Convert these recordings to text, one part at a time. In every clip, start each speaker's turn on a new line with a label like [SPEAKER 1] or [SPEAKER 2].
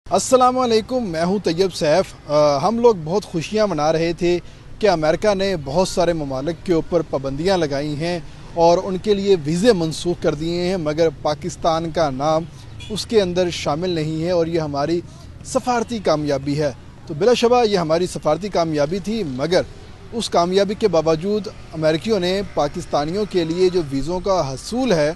[SPEAKER 1] अस्सलाम वालेकुम, मैं हूं तैयब सैफ। हम लोग बहुत खुशियां मना रहे थे कि अमेरिका ने बहुत सारे ममालिक के ऊपर पाबंदियां लगाई हैं और उनके लिए वीज़े मनसूख कर दिए हैं, मगर पाकिस्तान का नाम उसके अंदर शामिल नहीं है और ये हमारी सफारती कामयाबी है। तो बिलाशुबा ये हमारी सफारती कामयाबी थी, मगर उस कामयाबी के बावजूद अमेरिकियों ने पाकिस्तानियों के लिए जो वीज़ों का हसूल है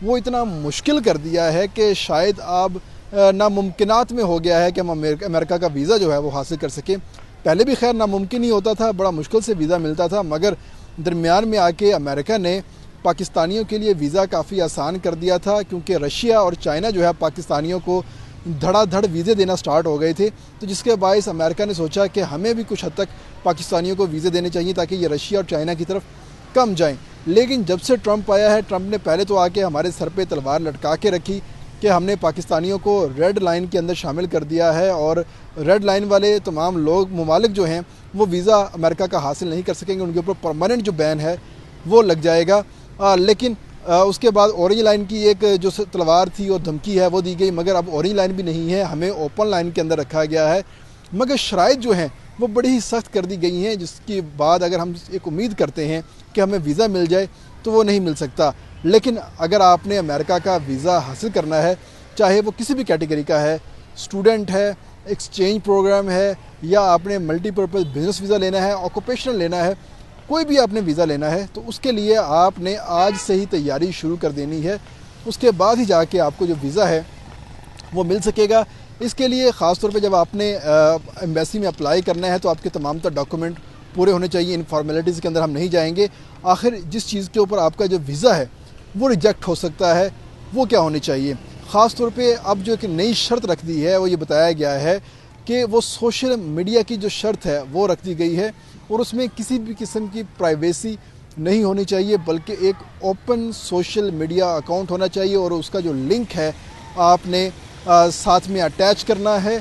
[SPEAKER 1] वो इतना मुश्किल कर दिया है कि शायद अब नामुमकिनात में हो गया है कि हम अमेरिका का वीज़ा जो है वो हासिल कर सकें। पहले भी खैर नामुमकिन ही होता था, बड़ा मुश्किल से वीज़ा मिलता था, मगर दरमियान में आके अमेरिका ने पाकिस्तानियों के लिए वीज़ा काफ़ी आसान कर दिया था, क्योंकि रशिया और चाइना जो है पाकिस्तानियों को धड़ाधड़ वीज़े देना स्टार्ट हो गए थे। तो जिसके बायस अमेरिका ने सोचा कि हमें भी कुछ हद तक पाकिस्तानियों को वीज़े देने चाहिए ताकि ये रशिया और चाइना की तरफ कम जाएं। लेकिन जब से ट्रंप आया है, ट्रंप ने पहले तो आके हमारे सर पे तलवार लटका के रखी कि हमने पाकिस्तानियों को रेड लाइन के अंदर शामिल कर दिया है और रेड लाइन वाले तमाम लोग ममालिक जो हैं वो वीज़ा अमेरिका का हासिल नहीं कर सकेंगे, उनके ऊपर परमानेंट जो बैन है वो लग जाएगा। लेकिन उसके बाद ऑरेंज लाइन की एक जो तलवार थी और धमकी है वो दी गई, मगर अब ऑरेंज लाइन भी नहीं है, हमें ओपन लाइन के अंदर रखा गया है। मगर शराइत जो हैं वो बड़ी ही सख्त कर दी गई हैं, जिसके बाद अगर हम एक उम्मीद करते हैं कि हमें वीज़ा मिल जाए तो वो नहीं मिल सकता। लेकिन अगर आपने अमेरिका का वीज़ा हासिल करना है, चाहे वो किसी भी कैटेगरी का है, स्टूडेंट है, एक्सचेंज प्रोग्राम है, या आपने मल्टीपर्पज़ बिज़नेस वीज़ा लेना है, ऑक्यूपेशनल लेना है, कोई भी आपने वीज़ा लेना है, तो उसके लिए आपने आज से ही तैयारी शुरू कर देनी है। उसके बाद ही जाके आपको जो वीज़ा है वो मिल सकेगा। इसके लिए ख़ास तौर पे जब आपने एम्बेसी में अप्लाई करना है तो आपके तमाम तर डॉक्यूमेंट पूरे होने चाहिए। इन फॉर्मेलिटीज़ के अंदर हम नहीं जाएंगे। आखिर जिस चीज़ के ऊपर आपका जो वीज़ा है वो रिजेक्ट हो सकता है, वो क्या होनी चाहिए। ख़ास तौर पे अब जो एक नई शर्त रख दी है वो ये बताया गया है कि वो सोशल मीडिया की जो शर्त है वो रख दी गई है और उसमें किसी भी किस्म की प्राइवेसी नहीं होनी चाहिए, बल्कि एक ओपन सोशल मीडिया अकाउंट होना चाहिए और उसका जो लिंक है आपने साथ में अटैच करना है।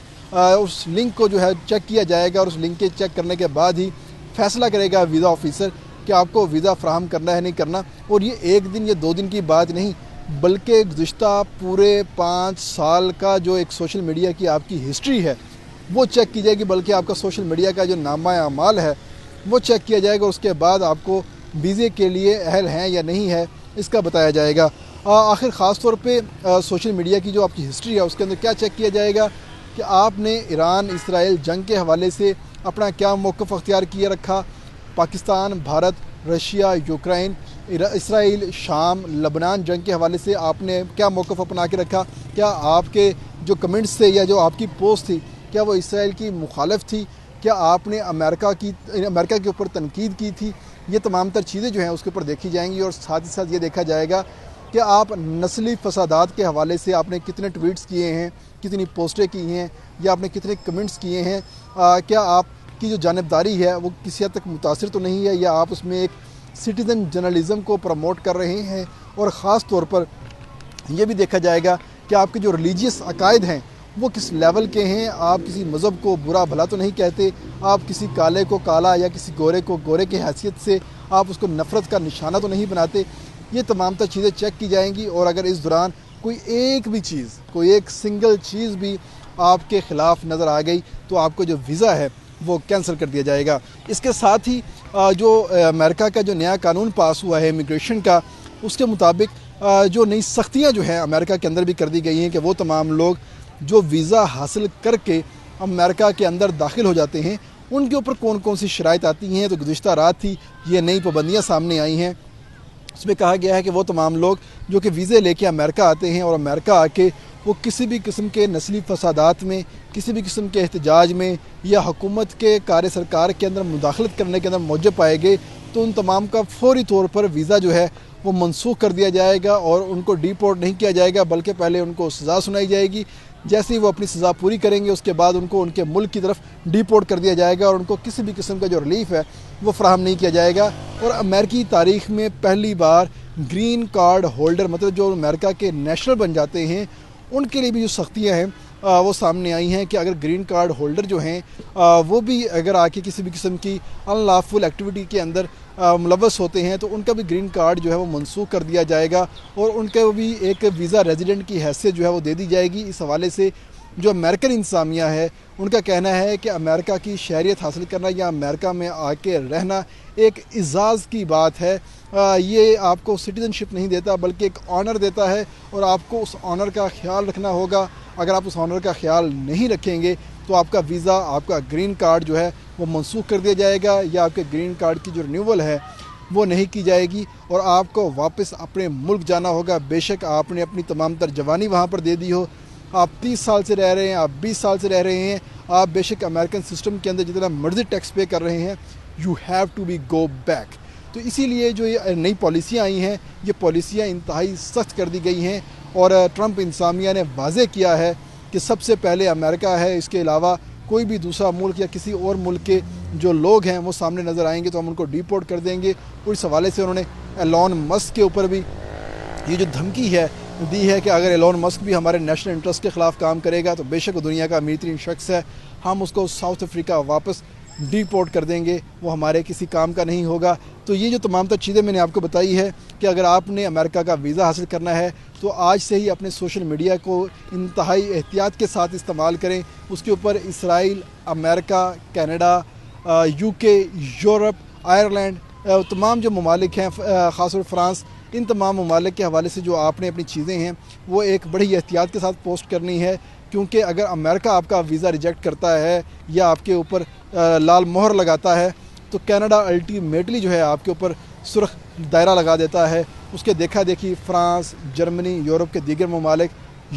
[SPEAKER 1] उस लिंक को जो है चेक किया जाएगा और उस लिंक के चेक करने के बाद ही फैसला करेगा वीज़ा ऑफिसर कि आपको वीज़ा फ्राहम करना है नहीं करना। और ये एक दिन या 2 दिन की बात नहीं, बल्कि गुज़िश्ता पूरे 5 साल का जो एक सोशल मीडिया की आपकी हिस्ट्री है वो चेक की जाएगी, बल्कि आपका सोशल मीडिया का जो नामा अमाल है वो चेक किया जाएगा। उसके बाद आपको वीज़े के लिए अहल हैं या नहीं है इसका बताया जाएगा। आखिर ख़ास तौर पे सोशल मीडिया की जो आपकी हिस्ट्री है उसके अंदर क्या चेक किया जाएगा कि आपने ईरान इसराइल जंग के हवाले से अपना क्या मौक़िफ़ अख्तियार किए रखा, Pakistan Bharat Russia Ukraine Israel शाम लबनान जंग के हवाले से आपने क्या मौक़िफ़ अपना के रखा, क्या आपके जो कमेंट्स थे या जो आपकी पोस्ट थी क्या वो इसराइल की मुखालिफ थी, क्या आपने अमेरिका के ऊपर तनकीद की थी। ये तमाम तर चीज़ें जो हैं उसके ऊपर देखी जाएंगी और साथ ही साथ ये देखा जाएगा कि आप नस्ली फसादात के हवाले से आपने कितने ट्वीट्स किए हैं, कितनी पोस्टें की हैं, या आपने कितने कमेंट्स किए हैं, क्या आपकी जो जानबदारी है वो किसी हद तक मुतासिर तो नहीं है, या आप उसमें एक सिटीज़न जर्नलिज़म को प्रमोट कर रहे हैं। और ख़ास तौर पर यह भी देखा जाएगा कि आपके जो रिलीजियस अकायद हैं वो किस लेवल के हैं। आप किसी मज़हब को बुरा भला तो नहीं कहते, आप किसी काले को काला या किसी गोरे को गोरे की हैसियत से आप उसको नफ़रत का निशाना तो नहीं बनाते। ये तमाम तर चीज़ें चेक की जाएंगी और अगर इस दौरान कोई एक भी चीज़, कोई एक सिंगल चीज़ भी आपके ख़िलाफ़ नज़र आ गई तो आपको जो वीज़ा है वो कैंसिल कर दिया जाएगा। इसके साथ ही जो अमेरिका का जो नया कानून पास हुआ है इमिग्रेशन का, उसके मुताबिक जो नई सख्तियाँ जो हैं अमेरिका के अंदर भी कर दी गई हैं कि वो तमाम लोग जो वीज़ा हासिल करके अमेरिका के अंदर दाखिल हो जाते हैं उनके ऊपर कौन कौन सी शराइत आती हैं। तो गुज़िश्ता रात ही ये नई पाबंदियाँ सामने आई हैं। उसमें कहा गया है कि वो तमाम लोग जो कि वीज़े लेके अमेरिका आते हैं और अमेरिका आके वो किसी भी किस्म के नस्ली फसादात में, किसी भी किस्म के एहतजाज में या हुकूमत के कार्य सरकार के अंदर मुदाखलत करने के अंदर मौजूद पाए गए तो उन तमाम का फौरी तौर पर वीज़ा जो है वो मनसूख कर दिया जाएगा और उनको डिपोर्ट नहीं किया जाएगा, बल्कि पहले उनको सज़ा सुनाई जाएगी। जैसे ही वो अपनी सज़ा पूरी करेंगे उसके बाद उनको उनके मुल्क की तरफ डिपोर्ट कर दिया जाएगा और उनको किसी भी किस्म का जो रिलीफ है वो फराहम नहीं किया जाएगा। और अमेरिकी तारीख़ में पहली बार ग्रीन कार्ड होल्डर, मतलब जो अमेरिका के नेशनल बन जाते हैं, उनके लिए भी जो सख्तियाँ हैं वो सामने आई हैं कि अगर ग्रीन कार्ड होल्डर जो हैं वो भी अगर आके किसी भी किस्म की अनलॉफुल एक्टिविटी के अंदर मुलव्वस होते हैं तो उनका भी ग्रीन कार्ड जो है वो मनसूख कर दिया जाएगा और उनके भी एक वीज़ा रेजिडेंट की हैसियत जो है वो दे दी जाएगी। इस हवाले से جو امریکن انتظامیہ ہے ان کا کہنا ہے کہ امریکہ کی شہریت حاصل کرنا یا امریکہ میں آ کے رہنا ایک اعزاز کی بات ہے. یہ آپ کو سٹیزن شپ نہیں دیتا بلکہ ایک آنر دیتا ہے اور آپ کو اس آنر کا خیال رکھنا ہوگا. اگر آپ اس آنر کا خیال نہیں رکھیں گے تو آپ کا ویزا، آپ کا گرین کارڈ جو ہے وہ منسوخ کر دیا جائے گا یا آپ کے گرین کارڈ کی جو رینیول ہے وہ نہیں کی جائے گی اور آپ کو واپس اپنے ملک جانا ہوگا. بے شک آپ نے اپنی تمام تر جوانی وہاں پر دے دی ہو، آپ 30 سال سے رہ رہے ہیں، آپ 20 سال سے رہ رہے ہیں، آپ بے شک امریکن سسٹم کے اندر جتنا مرضی ٹیکس پے کر رہے ہیں، you have to be go back. تو اسی لیے جو یہ نئی پالیسیاں آئی ہیں یہ پالیسیاں انتہائی سخت کر دی گئی ہیں اور ٹرمپ انتظامیہ نے واضح کیا ہے کہ سب سے پہلے امریکہ ہے، اس کے علاوہ کوئی بھی دوسرا ملک یا کسی اور ملک کے جو لوگ ہیں وہ سامنے نظر آئیں گے تو ہم ان کو ڈیپورٹ کر دیں گے. اور اس حوالے سے انہوں نے ایلون مسک کے اوپر بھی یہ جو دھمکی ہے دی ہے کہ اگر ایلون مسک بھی ہمارے نیشنل انٹرسٹ کے خلاف کام کرے گا تو بے شک وہ دنیا کا امیر ترین شخص ہے، ہم اس کو ساؤتھ افریقہ واپس ڈیپورٹ کر دیں گے، وہ ہمارے کسی کام کا نہیں ہوگا. تو یہ جو تمام تر چیزیں میں نے آپ کو بتائی ہے کہ اگر آپ نے امریکہ کا ویزا حاصل کرنا ہے تو آج سے ہی اپنے سوشل میڈیا کو انتہائی احتیاط کے ساتھ استعمال کریں. اس کے اوپر اسرائیل، امریکہ، کینیڈا، UK، یورپ، آئرلینڈ، تمام جو ممالک ہیں، خاص طور فرانس، ان تمام ممالک کے حوالے سے جو آپ نے اپنی چیزیں ہیں وہ ایک بڑی احتیاط کے ساتھ پوسٹ کرنی ہے، کیونکہ اگر امریکہ آپ کا ویزا ریجیکٹ کرتا ہے یا آپ کے اوپر لال مہر لگاتا ہے تو کینیڈا الٹیمیٹلی جو ہے آپ کے اوپر سرخ دائرہ لگا دیتا ہے. اس کے دیکھا دیکھی فرانس، جرمنی، یورپ کے دیگر ممالک،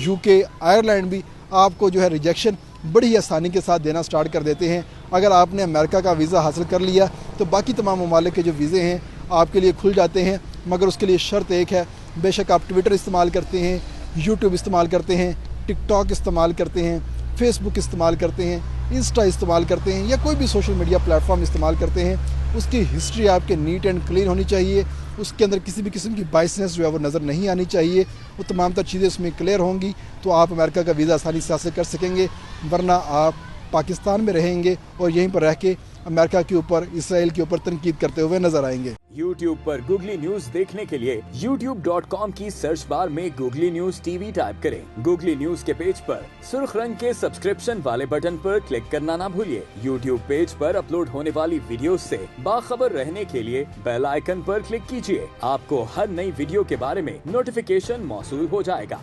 [SPEAKER 1] UK، آئرلینڈ بھی آپ کو جو ہے ریجیکشن بڑی ہی آسانی کے ساتھ دینا سٹارٹ کر دیتے ہیں. اگر آپ نے امریکہ کا ویزا حاصل کر لیا تو باقی تمام ممالک کے جو ویزے ہیں آپ کے لیے کھل جاتے ہیں، مگر اس کے لیے شرط ایک ہے، بے شک آپ ٹویٹر استعمال کرتے ہیں، YouTube استعمال کرتے ہیں، ٹک ٹاک استعمال کرتے ہیں، فیس بک استعمال کرتے ہیں، انسٹا استعمال کرتے ہیں یا کوئی بھی سوشل میڈیا پلیٹ فارم استعمال کرتے ہیں، اس کی ہسٹری آپ کے نیٹ اینڈ کلین ہونی چاہیے. اس کے اندر کسی بھی قسم کی بائسنس جو ہے وہ نظر نہیں آنی چاہیے. وہ تمام تر چیزیں اس میں کلیئر ہوں گی تو آپ امریکہ کا ویزا آسانی سے حاصل کر سکیں گے، ورنہ آپ پاکستان میں رہیں گے اور یہیں پر رہ کے امریکہ کے اوپر، اسرائیل کے اوپر تنقید کرتے ہوئے نظر آئیں گے.
[SPEAKER 2] YouTube پر گوگلی نیوز دیکھنے کے لیے youtube.com کی سرچ بار میں گوگلی نیوز TV ٹائپ کریں. گوگلی نیوز کے پیج پر سرخ رنگ کے سبسکرپشن والے بٹن پر کلک کرنا نہ بھولیے. YouTube پیج پر اپلوڈ ہونے والی ویڈیوز سے باخبر رہنے کے لیے بیل آئیکن پر کلک کیجیے. آپ کو ہر نئی ویڈیو کے بارے میں نوٹیفیکیشن موصول ہو جائے گا.